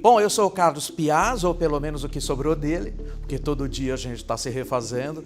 Bom, eu sou o Carlos Piazza, ou pelo menos o que sobrou dele, porque todo dia a gente está se refazendo.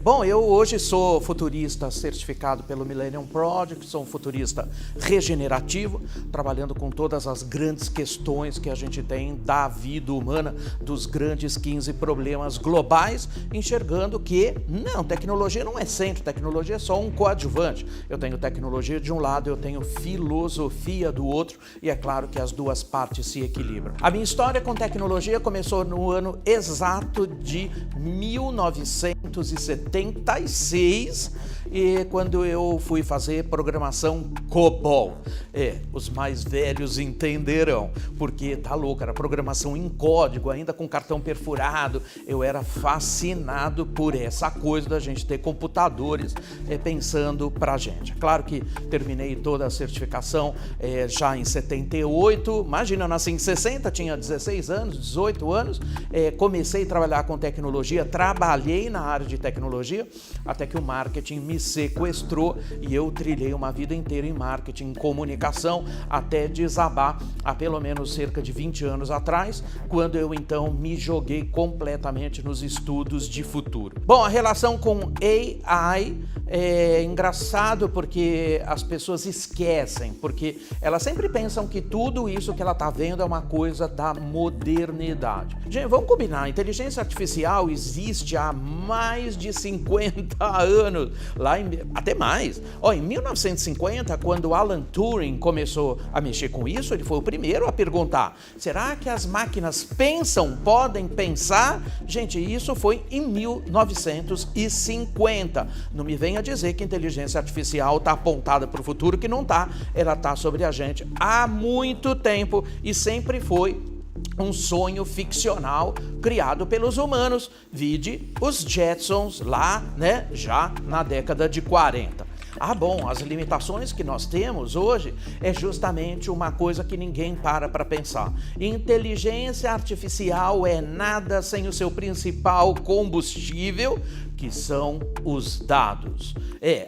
Bom, eu hoje sou futurista certificado pelo Millennium Project, sou um futurista regenerativo, trabalhando com todas as grandes questões que a gente tem da vida humana, dos grandes 15 problemas globais, enxergando que, não, tecnologia não é centro, tecnologia é só um coadjuvante. Eu tenho tecnologia de um lado, eu tenho filosofia do outro, e é claro que as duas partes se equilibram. A minha história com tecnologia começou no ano exato de 1976, e quando eu fui fazer programação COBOL. Os mais velhos entenderão, porque tá louco, era programação em código, ainda com cartão perfurado. Eu era fascinado por essa coisa da gente ter computadores pensando pra gente. Claro que terminei toda a certificação já em 78, imagina, eu nasci em 60, tinha 16 anos, 18 anos, comecei a trabalhar com tecnologia, trabalhei na área de tecnologia, até que o marketing me sequestrou e eu trilhei uma vida inteira em marketing, em comunicação, até desabar há pelo menos cerca de 20 anos atrás, quando eu então me joguei completamente nos estudos de futuro. Bom, a relação com AI é engraçado porque as pessoas esquecem, porque elas sempre pensam que tudo isso que ela está vendo é uma coisa da modernidade. Gente, vamos combinar, a inteligência artificial existe há mais de 50 anos, até mais. Em 1950, quando Alan Turing começou a mexer com isso, ele foi o primeiro a perguntar: será que as máquinas podem pensar? Gente, isso foi em 1950. Não me venha dizer que a inteligência artificial está apontada para o futuro, que não está. Ela está sobre a gente há muito tempo e sempre foi um sonho ficcional criado pelos humanos, vide os Jetsons lá, né, já na década de 40. Bom, as limitações que nós temos hoje é justamente uma coisa que ninguém para pensar. Inteligência artificial é nada sem o seu principal combustível, que são os dados.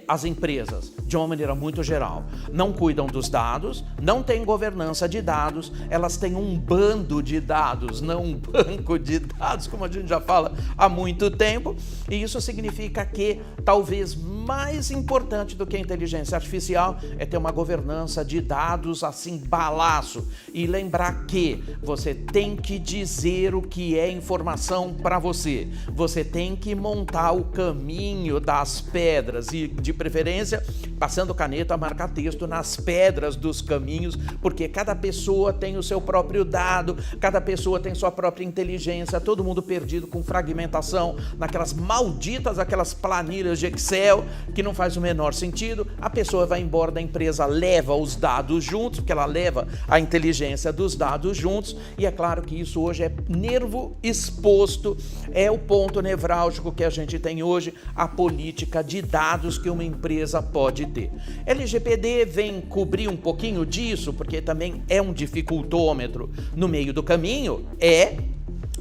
As empresas, de uma maneira muito geral, não cuidam dos dados, não têm governança de dados, elas têm um bando de dados, não um banco de dados, como a gente já fala há muito tempo, e isso significa que talvez mais importante do que a inteligência artificial é ter uma governança de dados assim, balaço, e lembrar que você tem que dizer o que é informação para você, você tem que montar o caminho das pedras e, de preferência, passando caneta a marcar texto nas pedras dos caminhos, porque cada pessoa tem o seu próprio dado, cada pessoa tem sua própria inteligência, todo mundo perdido com fragmentação naquelas malditas, aquelas planilhas de Excel que não faz o menor sentido. A pessoa vai embora da empresa, leva os dados juntos, porque ela leva a inteligência dos dados juntos, e é claro que isso hoje é nervo exposto, é o ponto nevrálgico que a gente tem hoje, a política de dados que uma empresa pode ter. LGPD vem cobrir um pouquinho disso, porque também é um dificultômetro no meio do caminho,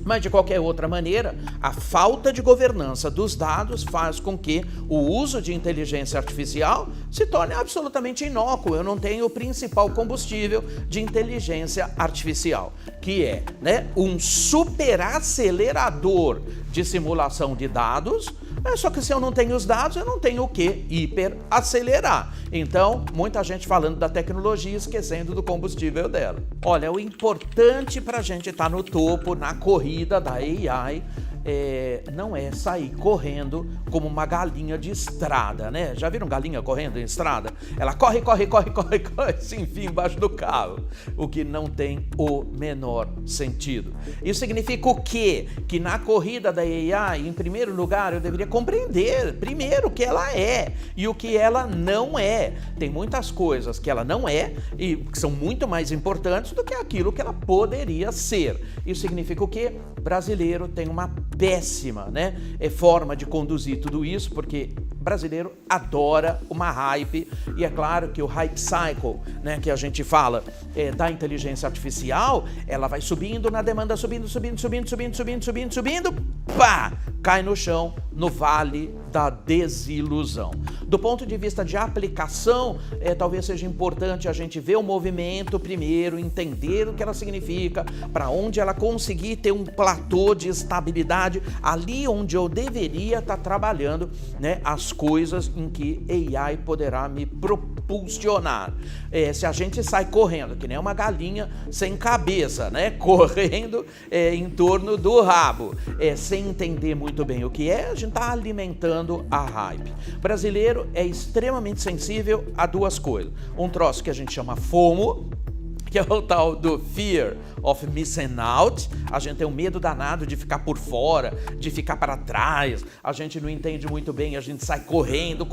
mas de qualquer outra maneira, a falta de governança dos dados faz com que o uso de inteligência artificial se torne absolutamente inócuo. Eu não tenho o principal combustível de inteligência artificial, que é, um superacelerador de simulação de dados. Só que se eu não tenho os dados, eu não tenho o que hiperacelerar. Então, muita gente falando da tecnologia, esquecendo do combustível dela. Olha, o importante para a gente estar no topo, na corrida da AI, não é sair correndo como uma galinha de estrada, né? Já viram galinha correndo em estrada? Ela corre, se enfia embaixo do carro, o que não tem o menor sentido. Isso significa o quê? Que na corrida da AI, em primeiro lugar, eu deveria compreender primeiro o que ela é e o que ela não é. Tem muitas coisas que ela não é e que são muito mais importantes do que aquilo que ela poderia ser. Isso significa o quê? O brasileiro tem uma péssima, forma de conduzir tudo isso, porque brasileiro adora uma hype, e é claro que o hype cycle, que a gente fala da inteligência artificial, ela vai subindo na demanda, subindo, pá, cai no chão, no vale da desilusão. Do ponto de vista de aplicação, talvez seja importante a gente ver o movimento primeiro, entender o que ela significa, para onde ela conseguir ter um platô de estabilidade, ali onde eu deveria estar trabalhando, né, as coisas em que AI poderá me propulsionar. Se a gente sai correndo, que nem uma galinha sem cabeça, né, correndo em torno do rabo, sem entender muito bem o que a gente está alimentando a hype. O brasileiro é extremamente sensível a duas coisas. Um troço que a gente chama FOMO, que é o tal do Fear of Missing Out. A gente tem um medo danado de ficar por fora, de ficar para trás, a gente não entende muito bem, a gente sai correndo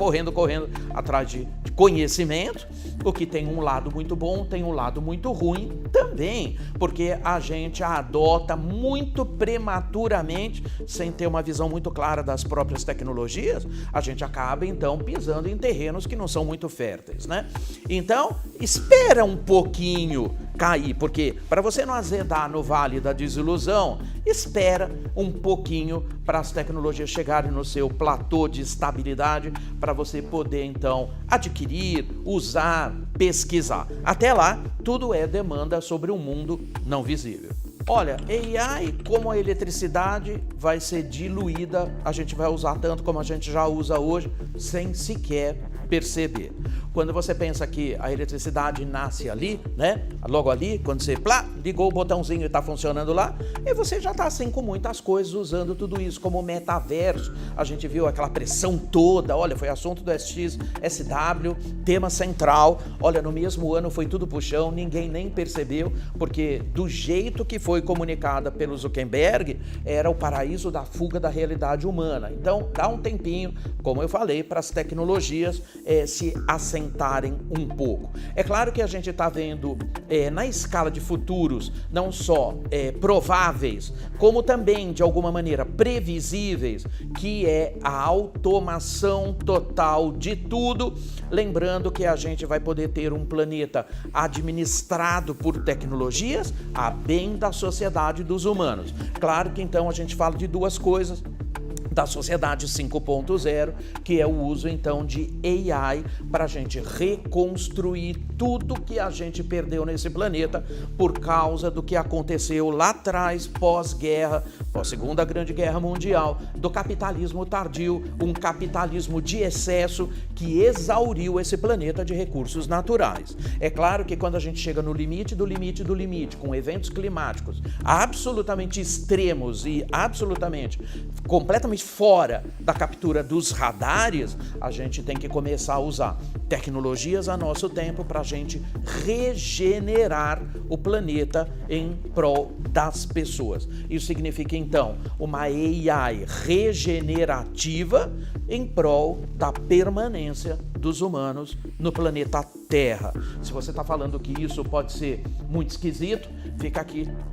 atrás de conhecimento, o que tem um lado muito bom, tem um lado muito ruim também, porque a gente a adota muito prematuramente, sem ter uma visão muito clara das próprias tecnologias, a gente acaba então pisando em terrenos que não são muito férteis, né? Então, espera um pouquinho cair, porque para você não azedar no vale da desilusão, espera um pouquinho para as tecnologias chegarem no seu platô de estabilidade, para você poder então adquirir, usar, pesquisar. Até lá, tudo é demanda sobre um mundo não visível. Olha, AI, como a eletricidade, vai ser diluída, a gente vai usar tanto como a gente já usa hoje, sem sequer perceber. Quando você pensa que a eletricidade nasce ali, né? Logo ali, quando você ligou o botãozinho e está funcionando lá, e você já está assim com muitas coisas usando tudo isso como metaverso. A gente viu aquela pressão toda, olha, foi assunto do SXSW, tema central. Olha, no mesmo ano foi tudo pro chão, ninguém nem percebeu, porque do jeito que foi comunicada pelo Zuckerberg, era o paraíso da fuga da realidade humana. Então, dá um tempinho, como eu falei, para as tecnologias se assentarem um pouco. É claro que a gente está vendo na escala de futuros, não só prováveis, como também, de alguma maneira, previsíveis, que é a automação total de tudo. Lembrando que a gente vai poder ter um planeta administrado por tecnologias a bem da sociedade dos humanos. Claro que então a gente fala de duas coisas: da sociedade 5.0, que é o uso então de AI para a gente reconstruir tudo que a gente perdeu nesse planeta por causa do que aconteceu lá atrás, pós-guerra, pós-segunda grande guerra mundial, do capitalismo tardio, um capitalismo de excesso que exauriu esse planeta de recursos naturais. É claro que quando a gente chega no limite do limite do limite, com eventos climáticos absolutamente extremos e absolutamente, completamente fora da captura dos radares, a gente tem que começar a usar tecnologias a nosso tempo para a gente regenerar o planeta em prol das pessoas. Isso significa, então, uma AI regenerativa em prol da permanência dos humanos no planeta Terra. Se você está falando que isso pode ser muito esquisito,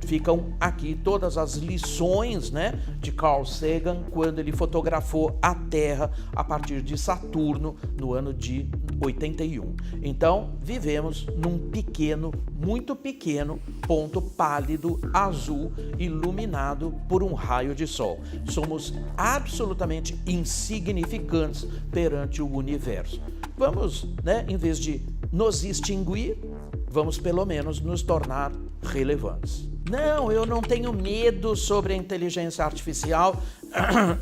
ficam aqui todas as lições, né, de Carl Sagan quando ele fotografou a Terra a partir de Saturno no ano de 81. Então, vivemos num pequeno, muito pequeno ponto pálido azul iluminado por um raio de sol. Somos absolutamente insignificantes perante o universo. Vamos, né, em vez de nos extinguir, vamos pelo menos nos tornar relevantes. Não, eu não tenho medo sobre a inteligência artificial,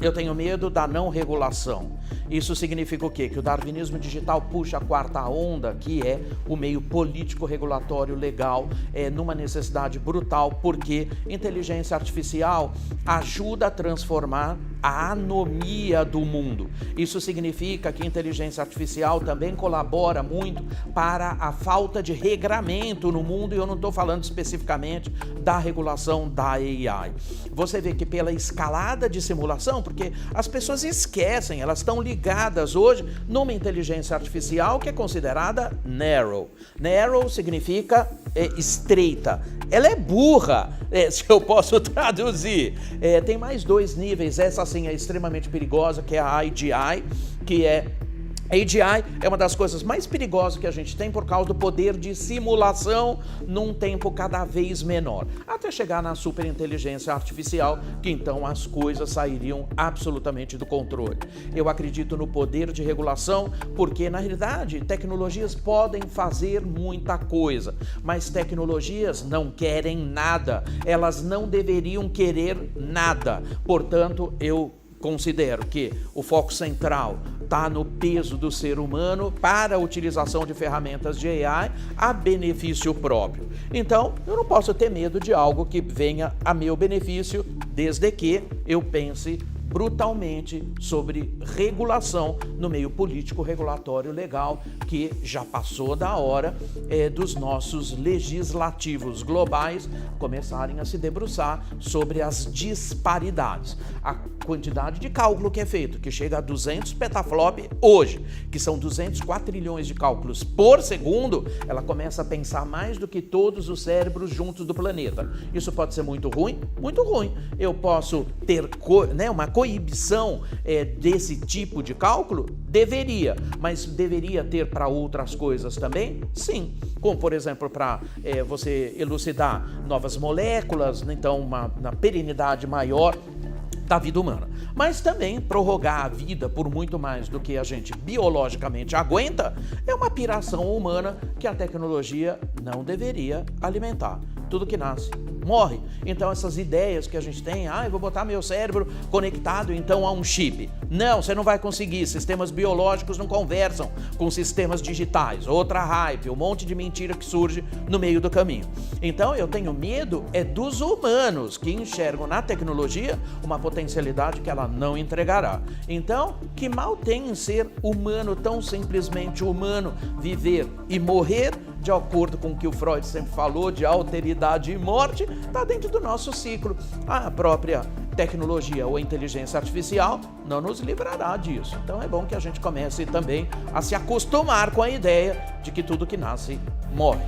eu tenho medo da não regulação. Isso significa o quê? Que o darwinismo digital puxa a quarta onda, que é o meio político, regulatório, legal, numa necessidade brutal, porque inteligência artificial ajuda a transformar a anomia do mundo. Isso significa que a inteligência artificial também colabora muito para a falta de regramento no mundo, e eu não estou falando especificamente da regulação da AI. Você vê que pela escalada de simulação, porque as pessoas esquecem, elas estão ligadas hoje numa inteligência artificial que é considerada narrow. Narrow significa estreita. Ela é burra, se eu posso traduzir. Tem mais dois níveis, essa sim é extremamente perigosa, que é a IGI, que é AGI é uma das coisas mais perigosas que a gente tem por causa do poder de simulação num tempo cada vez menor, até chegar na superinteligência artificial, que então as coisas sairiam absolutamente do controle. Eu acredito no poder de regulação porque, na realidade, tecnologias podem fazer muita coisa, mas tecnologias não querem nada, elas não deveriam querer nada. Portanto, eu considero que o foco central está no peso do ser humano para a utilização de ferramentas de AI a benefício próprio. Então, eu não posso ter medo de algo que venha a meu benefício, desde que eu pense brutalmente sobre regulação no meio político, regulatório, legal, que já passou da hora dos nossos legislativos globais começarem a se debruçar sobre as disparidades. A quantidade de cálculo que é feito, que chega a 200 petaflop hoje, que são 204 trilhões de cálculos por segundo, ela começa a pensar mais do que todos os cérebros juntos do planeta. Isso pode ser muito ruim? Muito ruim. Eu posso ter uma coibição desse tipo de cálculo? Deveria, mas deveria ter para outras coisas também? Sim, como por exemplo para você elucidar novas moléculas, então uma perenidade maior da vida humana, mas também prorrogar a vida por muito mais do que a gente biologicamente aguenta é uma piração humana que a tecnologia não deveria alimentar. Tudo que nasce morre. Então essas ideias que a gente tem, eu vou botar meu cérebro conectado então a um chip. Não, você não vai conseguir. Sistemas biológicos não conversam com sistemas digitais. Outra hype, um monte de mentira que surge no meio do caminho. Então eu tenho medo dos humanos que enxergam na tecnologia uma potencialidade que ela não entregará. Então, que mal tem em ser humano, tão simplesmente humano, viver e morrer, de acordo com o que o Freud sempre falou, de alteridade e morte, está dentro do nosso ciclo. A própria tecnologia ou inteligência artificial não nos livrará disso. Então é bom que a gente comece também a se acostumar com a ideia de que tudo que nasce morre.